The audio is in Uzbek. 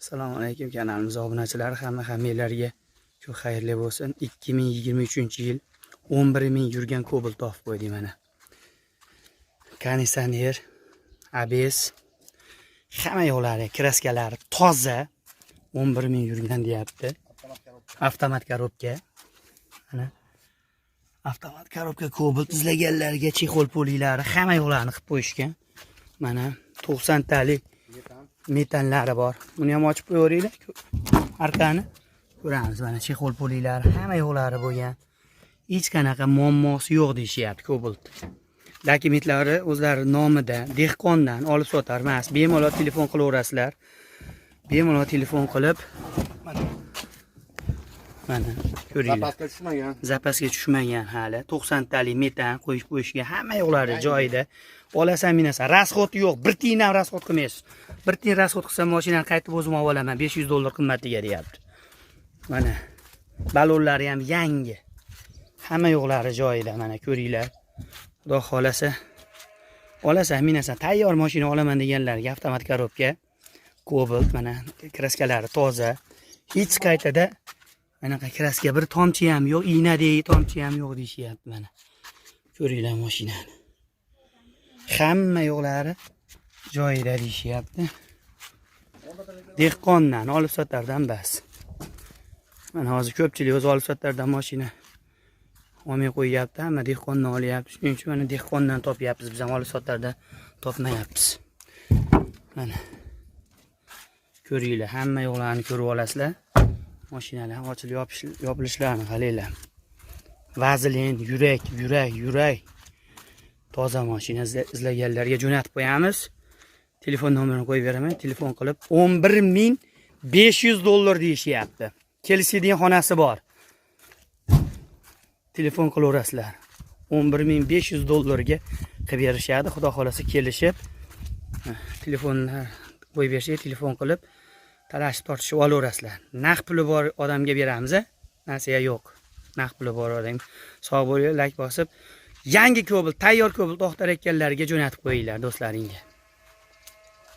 Assalomu alaykum kanalimiz obunachilari, hammalarga shu xayrli bo'lsin. 2023-yil 11.000 yurgan Cobalt topib qo'ydik mana. Konditsioner, ABS, hamma yo'llari, kraskalari toza. 11.000 yurgan deyapti. Avtomat korobka. Mana avtomat korobka Cobalt izlaganlarga chexol polilari hamma yo'llarini qilib qo'yishgan. Mana 90 talik metanlari bor. Buni ham ochib qo'yaveringlar. Arkani ko'ramiz. Mana chexol polilari hamma yo'llari bo'lgan. Hech qanaqa muammosi yo'q deyishyapti Cobalt. Dokumentlari o'zlari nomida, dehqondan olib sotar emas. Bemalol telefon qilaverasizlar. Bemalol telefon qilib mana ko'ringlar. Zapasga tushmagan hali. 90 talik metan qo'yib qo'yishgan. Hamma yo'llari joyida. Olasan minasan. Rasxoti yo'q. Bir tiyin ham rasxot qilmaysiz. Bir tiyin rasxot qilsam mashinani qaytib o'zim olib olaman. $500 qimmatiga deyapti. Mana balonlari ham yangi. Hamma yo'qlari joyida, mana ko'ringlar. Xudo xolasa olasan minasan. Tayyor mashina olaman deganlarga avtomat korobka Cobalt, mana kraskalari toza. Hech qaytada anaqa kraska bir tomchi ham yo'q, iynadagi tomchi ham yo'q deyishyapti mana. Ko'ringlar mashinani. Hamma yo'qlari joyida deyishyapti. Dehqondan olib sotardan bas. Mana hozir ko'pchilik o'z olib sotardan mashina olmay qo'yyapti, hamma dehqondan olyapti. Shuning uchun mana dehqondan topyapmiz, biz ham olib sotardan topmayapmiz. Mana ko'ringlar, hamma yo'qlarni ko'rib olasizlar. Mashinalar ochilib yopilishlarini qaranglar. Vazelin, yurak. Toza mashina izlaganlarga jo'natib qo'yamiz. Telefon nomerini qo'yib beraman. Telefon qilib $11.500 deyishyapti. Kelishadigan xonasi bor. Telefon qilaverasizlar. $11.500 ga qilib berishadi. Xudo xolasa kelishib telefonlar qo'yib berishga telefon qilib talashib tortishib olaverasizlar. Naqd puli bor odamga beramiz, nasiya yo'q. Naqd puli bor odam sog' bo'lib, like bosib, yangi Cobalt, tayyor Cobalt to'xtar ekanlarga jo'natib qo'yinglar do'stlaringga.